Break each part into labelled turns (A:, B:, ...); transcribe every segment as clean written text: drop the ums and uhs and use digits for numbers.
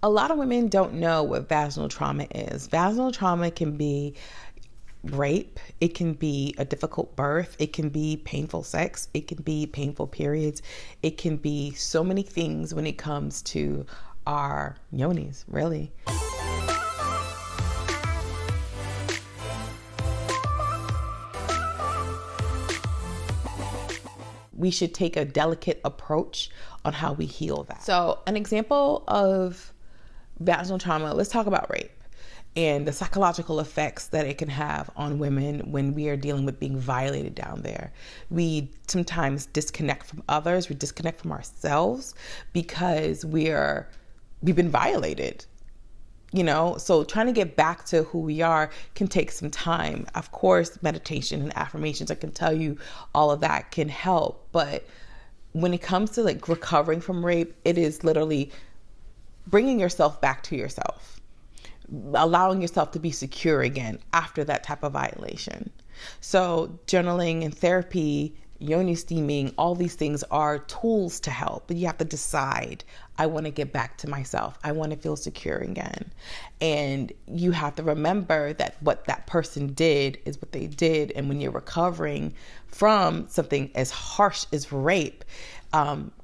A: A lot of women don't know what vaginal trauma is. Vaginal trauma can be rape, it can be a difficult birth, it can be painful sex, it can be painful periods, it can be so many things when it comes to our yonis, really. We should take a delicate approach on how we heal that. So an example of vaginal trauma, let's talk about rape and the psychological effects that it can have on women when we are dealing with being violated down there. We sometimes disconnect from others, we disconnect from ourselves because we've been violated. So trying to get back to who we are can take some time. Of course, meditation and affirmations, I can tell you all of that can help. But when it comes to like recovering from rape, it is literally bringing yourself back to yourself, allowing yourself to be secure again after that type of violation. So journaling and therapy, Yoni steaming, all these things are tools to help, but you have to decide, I want to get back to myself. I want to feel secure again. And you have to remember that what that person did is what they did. And when you're recovering from something as harsh as rape,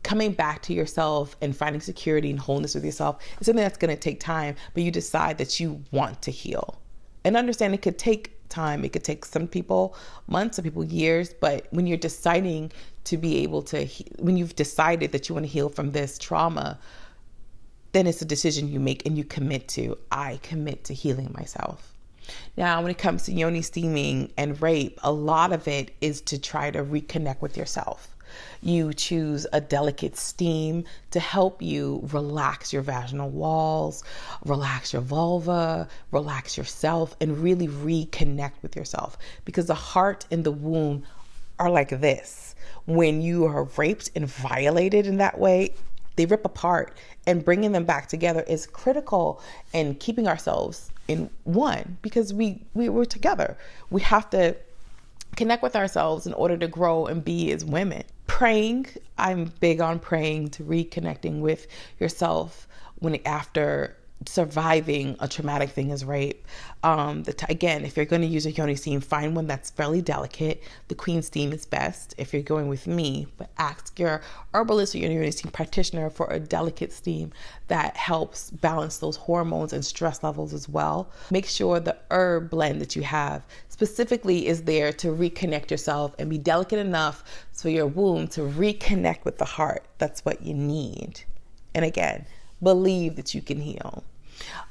A: coming back to yourself and finding security and wholeness with yourself is something that's going to take time, but you decide that you want to heal. And understand it could take time. It could take some people months, some people years, but when you're deciding to be able to, when you've decided that you want to heal from this trauma, then it's a decision you make and you commit to. I commit to healing myself. Now, when it comes to Yoni steaming and rape, a lot of it is to try to reconnect with yourself. You choose a delicate steam to help you relax your vaginal walls, relax your vulva, relax yourself, and really reconnect with yourself. Because the heart and the womb are like this. When you are raped and violated in that way, they rip apart, and bringing them back together is critical in keeping ourselves in one, because we were together. We have to connect with ourselves in order to grow and be as women. Praying, I'm big on praying to reconnecting with yourself after surviving a traumatic thing as rape. Again, if you're going to use a Yoni steam, find one that's fairly delicate. The Queen steam is best if you're going with me, but ask your herbalist or your Yoni steam practitioner for a delicate steam that helps balance those hormones and stress levels as well. Make sure the herb blend that you have specifically is there to reconnect yourself and be delicate enough for your womb to reconnect with the heart. That's what you need. And again, believe that you can heal.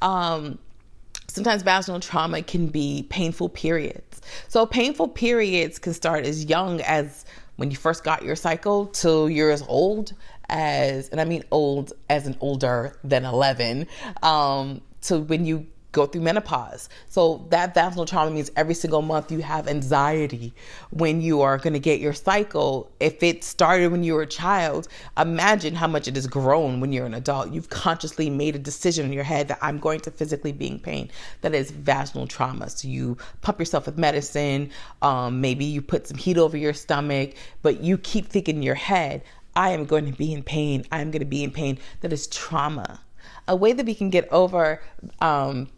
A: Sometimes vaginal trauma can be painful periods. So painful periods can start as young as when you first got your cycle till you're as old as, and I mean old as in older than 11, so when you go through menopause. So that vaginal trauma means every single month you have anxiety when you are going to get your cycle. If it started when you were a child, imagine how much it has grown when you're an adult. You've consciously made a decision in your head that I'm going to physically be in pain. That is vaginal trauma. So you pump yourself with medicine. Maybe you put some heat over your stomach, but you keep thinking in your head, I am going to be in pain. I'm going to be in pain. That is trauma. A way that we can get over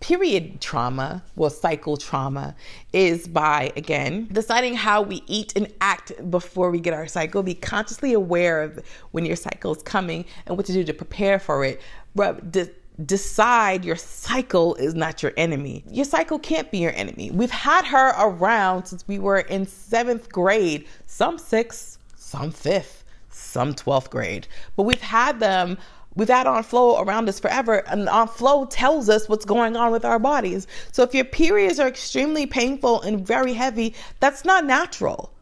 A: period trauma, cycle trauma, is by, again, deciding how we eat and act before we get our cycle. Be consciously aware of when your cycle is coming and what to do to prepare for it. But decide your cycle is not your enemy. Your cycle can't be your enemy. We've had her around since we were in 7th grade, some 6th, some 5th, some 12th grade. But we've had on flow around us forever, and on flow tells us what's going on with our bodies. So if your periods are extremely painful and very heavy, that's not natural.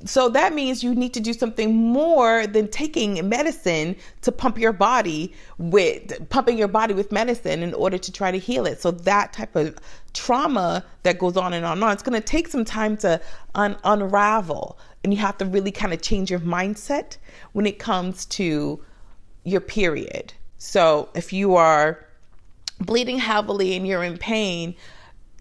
A: So that means you need to do something more than taking medicine to pumping your body with medicine in order to try to heal it. So that type of trauma that goes on and on, it's going to take some time to unravel. And you have to really kind of change your mindset when it comes to your period. So if you are bleeding heavily and you're in pain,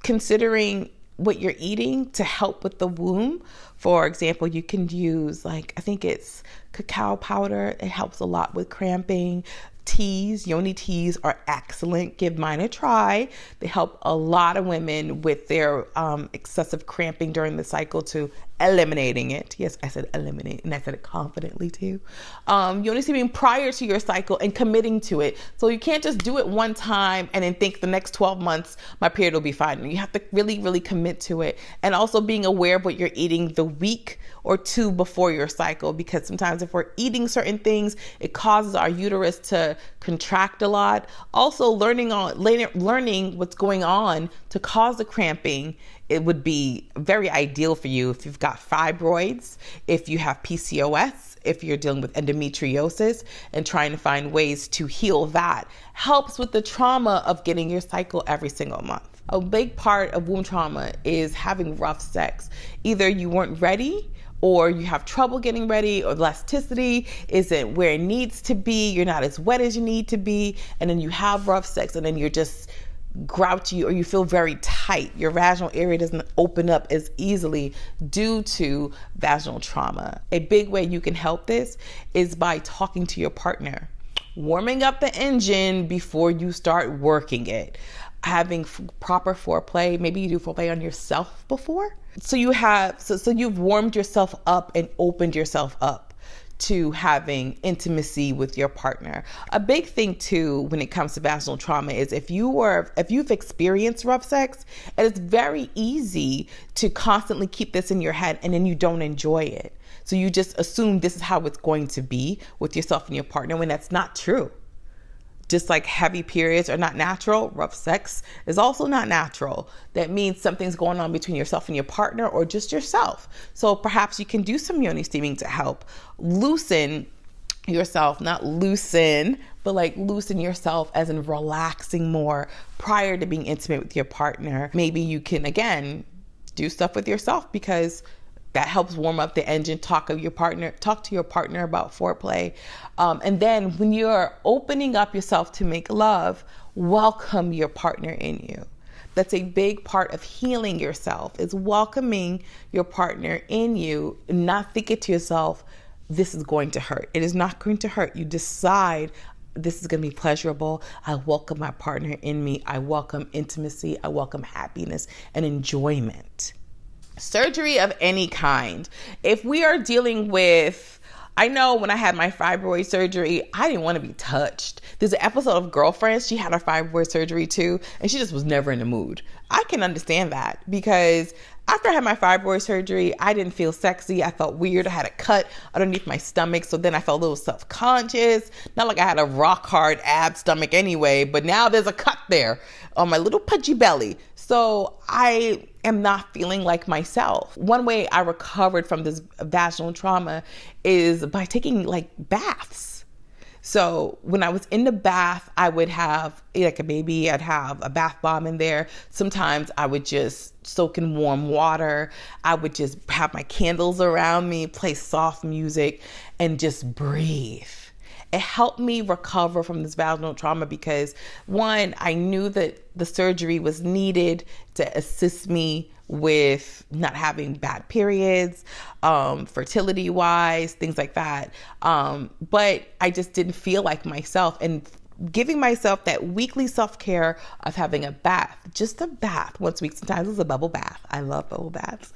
A: considering what you're eating to help with the womb. For example, you can use I think it's cacao powder. It helps a lot with cramping. teas, Yoni teas are excellent. Give mine a try. They help a lot of women with their excessive cramping during the cycle to eliminating it. Yes, I said eliminate, and I said it confidently too. Yoni steaming prior to your cycle and committing to it. So you can't just do it one time and then think the next 12 months my period will be fine. You have to really, really commit to it. And also being aware of what you're eating the week or two before your cycle, because sometimes if we're eating certain things, it causes our uterus to contract a lot. Also learning what's going on to cause the cramping. It would be very ideal for you if you've got fibroids, if you have PCOS, if you're dealing with endometriosis, and trying to find ways to heal that. Helps with the trauma of getting your cycle every single month. A big part of womb trauma is having rough sex. Either you weren't ready, or you have trouble getting ready, or elasticity isn't where it needs to be, you're not as wet as you need to be, and then you have rough sex, and then you're just grouchy, or you feel very tight. Your vaginal area doesn't open up as easily due to vaginal trauma. A big way you can help this is by talking to your partner, warming up the engine before you start working it, having proper foreplay. Maybe you do foreplay on yourself before. So you've warmed yourself up and opened yourself up to having intimacy with your partner. A big thing too when it comes to vaginal trauma is if you've experienced rough sex, and it's very easy to constantly keep this in your head and then you don't enjoy it. So you just assume this is how it's going to be with yourself and your partner, when that's not true. Just like heavy periods are not natural, rough sex is also not natural. That means something's going on between yourself and your partner, or just yourself. So perhaps you can do some Yoni steaming to help loosen yourself, not loosen, but like loosen yourself as in relaxing more prior to being intimate with your partner. Maybe you can, again, do stuff with yourself, because that helps warm up the engine. Talk to your partner about foreplay. And then when you're opening up yourself to make love, welcome your partner in you. That's a big part of healing yourself, is welcoming your partner in you and not thinking to yourself, this is going to hurt. It is not going to hurt. You decide, this is going to be pleasurable. I welcome my partner in me. I welcome intimacy. I welcome happiness and enjoyment. Surgery of any kind. If we are dealing with, I know when I had my fibroid surgery, I didn't want to be touched. There's an episode of Girlfriends. She had her fibroid surgery too, and she just was never in the mood. I can understand that, because after I had my fibroid surgery, I didn't feel sexy. I felt weird. I had a cut underneath my stomach, so then I felt a little self-conscious. Not like I had a rock hard ab stomach anyway, but now there's a cut there on my little pudgy belly. So I am not feeling like myself. One way I recovered from this vaginal trauma is by taking like baths. So when I was in the bath, I would have, like a baby, I'd have a bath bomb in there. Sometimes I would just soak in warm water. I would just have my candles around me, play soft music, and just breathe. It helped me recover from this vaginal trauma because, one, I knew that the surgery was needed to assist me with not having bad periods, fertility wise, things like that. But I just didn't feel like myself, and giving myself that weekly self-care of having a bath, just a bath once a week. Sometimes it's a bubble bath. I love bubble baths.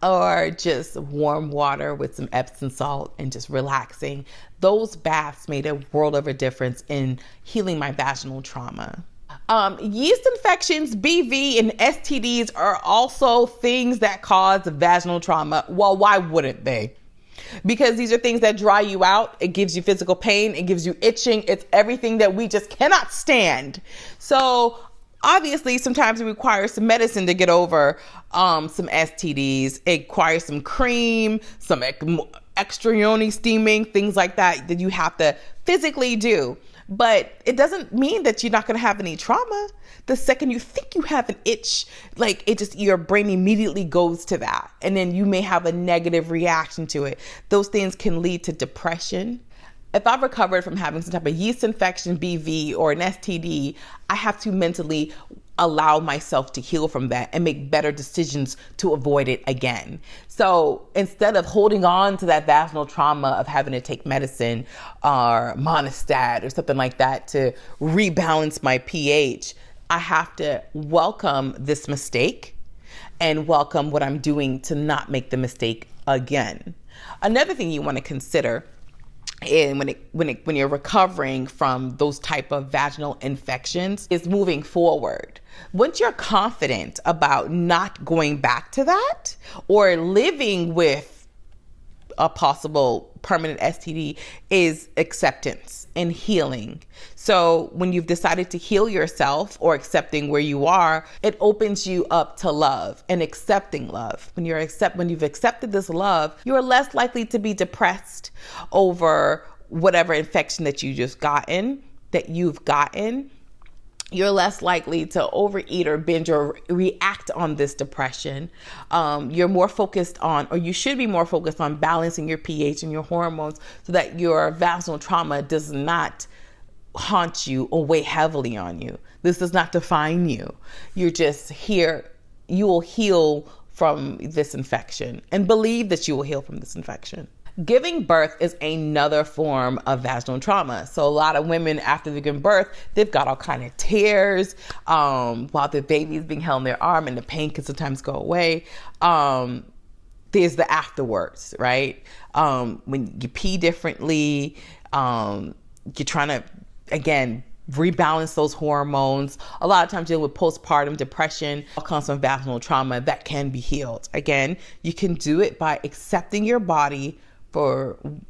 A: Or just warm water with some Epsom salt and just relaxing. Those baths made a world of a difference in healing my vaginal trauma. Yeast infections, BV, and STDs are also things that cause vaginal trauma. Well, why wouldn't they? Because these are things that dry you out. It gives you physical pain. It gives you itching. It's everything that we just cannot stand. So obviously, sometimes it requires some medicine to get over some STDs. It requires some cream, some extra Yoni steaming, things like that you have to physically do. But it doesn't mean that you're not going to have any trauma. The second you think you have an itch, like your brain immediately goes to that. And then you may have a negative reaction to it. Those things can lead to depression. If I've recovered from having some type of yeast infection, BV, or an STD, I have to mentally allow myself to heal from that and make better decisions to avoid it again. So instead of holding on to that vaginal trauma of having to take medicine or Monistat or something like that to rebalance my pH, I have to welcome this mistake and welcome what I'm doing to not make the mistake again. Another thing you want to consider, and when you're recovering from those type of vaginal infections, is moving forward. Once you're confident about not going back to that or living with a possible permanent STD, is acceptance and healing. So when you've decided to heal yourself or accepting where you are, it opens you up to love and accepting love. When you've accepted this love, you are less likely to be depressed over whatever infection that you've gotten. You're less likely to overeat or binge or react on this depression. You're more focused on, or you should be more focused on, balancing your pH and your hormones so that your vaginal trauma does not haunt you or weigh heavily on you. This does not define you. You're just here. You will heal from this infection, and believe that you will heal from this infection. Giving birth is another form of vaginal trauma. So a lot of women, after they've given birth, they've got all kind of tears while the baby is being held in their arm, and the pain can sometimes go away. There's the afterwards, right? When you pee differently, you're trying to, again, rebalance those hormones. A lot of times dealing with postpartum depression, all comes from vaginal trauma that can be healed. Again, you can do it by accepting your body and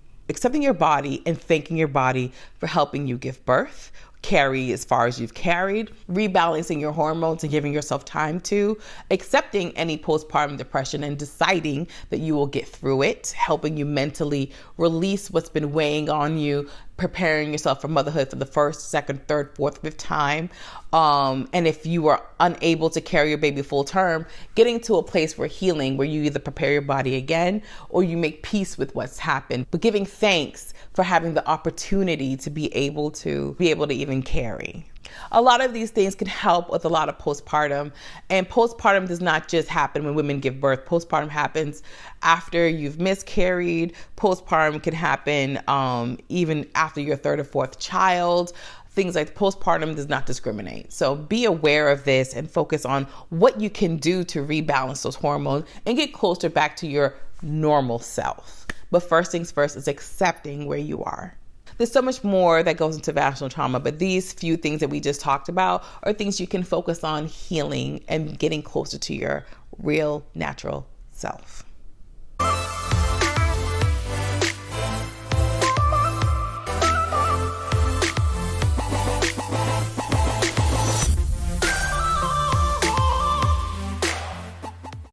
A: thanking your body for helping you give birth, carry as far as you've carried, rebalancing your hormones and giving yourself time to, accepting any postpartum depression and deciding that you will get through it, helping you mentally release what's been weighing on you, preparing yourself for motherhood for the first, second, third, fourth, fifth time. And if you are unable to carry your baby full term, getting to a place where healing, where you either prepare your body again or you make peace with what's happened, but giving thanks for having the opportunity to be able to even carry. A lot of these things can help with a lot of postpartum, and postpartum does not just happen when women give birth. Postpartum happens after you've miscarried. Postpartum can happen even after your third or fourth child. Things like postpartum does not discriminate. So be aware of this and focus on what you can do to rebalance those hormones and get closer back to your normal self. But first things first is accepting where you are. There's so much more that goes into vaginal trauma, but these few things that we just talked about are things you can focus on healing and getting closer to your real natural self.